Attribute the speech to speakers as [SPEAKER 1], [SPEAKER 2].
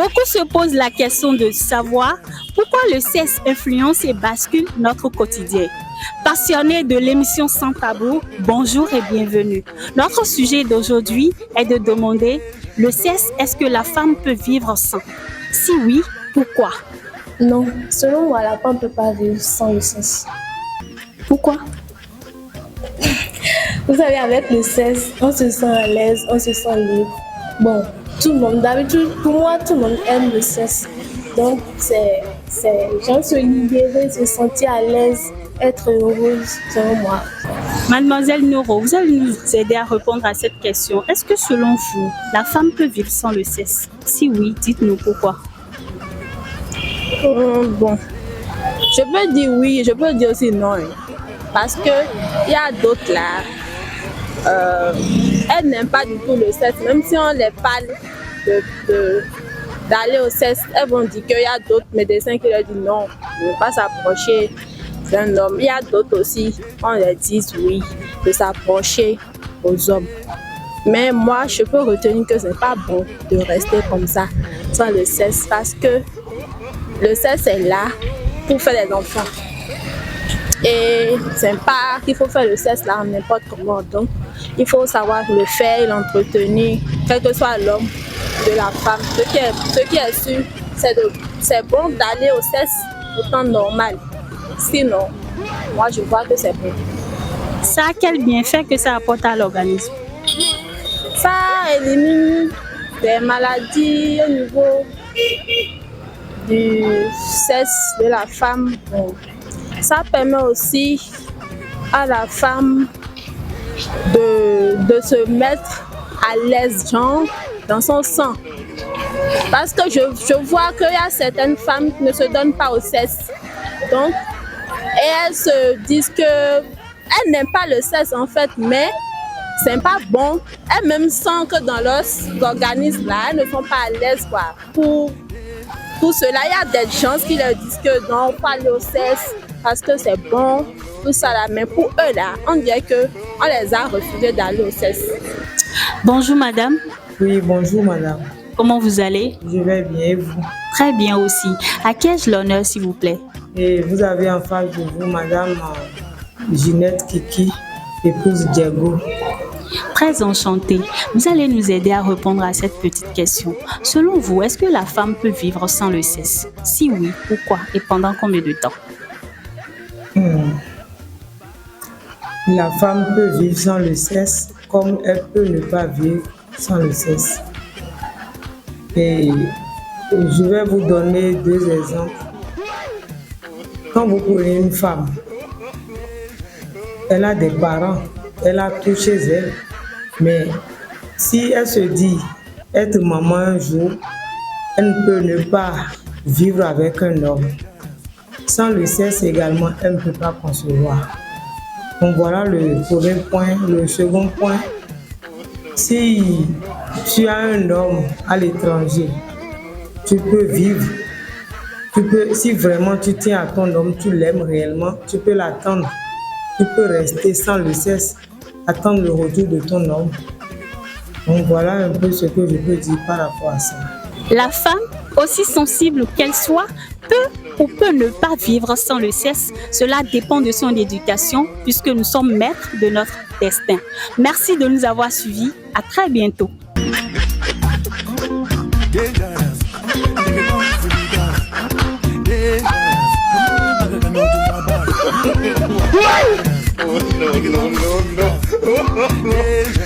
[SPEAKER 1] Beaucoup se posent la question de savoir pourquoi le sexe influence et bascule notre quotidien. Passionnés de l'émission Sans Tabou, bonjour et bienvenue. Notre sujet d'aujourd'hui est de demander le sexe, est-ce que la femme peut vivre sans? Si oui, pourquoi?
[SPEAKER 2] Non, selon moi, la femme ne peut pas vivre sans le sexe.
[SPEAKER 1] Pourquoi?
[SPEAKER 2] Vous savez, avec le sexe, on se sent à l'aise, on se sent libre. Bon, tout le monde, d'habitude, pour moi, tout le monde aime le sexe. Donc, c'est gens se libérer, se sentir à l'aise, être heureuse, selon moi.
[SPEAKER 1] Mademoiselle Noro, vous allez nous aider à répondre à cette question. Est-ce que selon vous, la femme peut vivre sans le sexe? Si oui, dites-nous pourquoi.
[SPEAKER 3] Bon, je peux dire oui, je peux dire aussi non. Parce que il y a d'autres là, elles n'aiment pas du tout le sexe. Même si on les parle d'aller au sexe, elles vont dire qu'il y a d'autres médecins qui leur disent non, ne pas s'approcher d'un homme. Il y a d'autres aussi, on leur dit oui, de s'approcher aux hommes. Mais moi, je peux retenir que ce n'est pas bon de rester comme ça, sans le sexe, parce que le sexe est là pour faire des enfants. Et c'est pas qu'il faut faire le sexe là n'importe comment. Donc, il faut savoir le faire, l'entretenir, quel que soit l'homme de la femme. Ce qui est sûr, c'est bon d'aller au sexe au temps normal. Sinon, moi je vois que c'est bon.
[SPEAKER 1] Ça a quel bienfait que ça apporte à l'organisme?
[SPEAKER 3] Ça élimine des maladies au niveau du sexe de la femme. Bon. Ça permet aussi à la femme de se mettre à l'aise, genre, dans son sang. Parce que je vois qu'il y a certaines femmes qui ne se donnent pas au sexe. Donc, et elles se disent qu'elles n'aiment pas le sexe en fait, mais c'est pas bon. Elles-mêmes sentent que dans leur organisme là, elles ne sont pas à l'aise quoi. Pour cela, il y a des gens qui leur disent que non, faut aller au sexe parce que c'est bon, tout ça là. Mais pour eux là, on dirait qu'on les a refusé d'aller au sexe.
[SPEAKER 1] Bonjour madame.
[SPEAKER 4] Oui, bonjour madame.
[SPEAKER 1] Comment vous allez?
[SPEAKER 4] Je vais bien et vous?
[SPEAKER 1] Très bien aussi. À qui ai-je l'honneur s'il vous plaît?
[SPEAKER 4] Et vous avez en face de vous madame Ginette Kiki, épouse Diego.
[SPEAKER 1] Très enchantée. Vous allez nous aider à répondre à cette petite question. Selon vous, est-ce que la femme peut vivre sans le sexe? Si oui, pourquoi et pendant combien de temps?
[SPEAKER 4] La femme peut vivre sans le sexe comme elle peut ne pas vivre sans le sexe. Et je vais vous donner deux exemples. Quand vous prenez une femme, elle a des parents, elle a tout chez elle, mais si elle se dit être maman un jour, elle ne peut ne pas vivre avec un homme. Sans le sexe également, elle ne peut pas concevoir. Donc voilà le premier point. Le second point, si tu as un homme à l'étranger, tu peux vivre. Si vraiment tu tiens à ton homme, tu l'aimes réellement, tu peux l'attendre. Tu peux rester sans le sexe, attendre le retour de ton homme. Donc voilà un peu ce que je peux dire par rapport à ça.
[SPEAKER 1] La femme, aussi sensible qu'elle soit, peut ou peut ne pas vivre sans le sexe. Cela dépend de son éducation puisque nous sommes maîtres de notre destin. Merci de nous avoir suivis. À très bientôt.
[SPEAKER 5] Oh, no.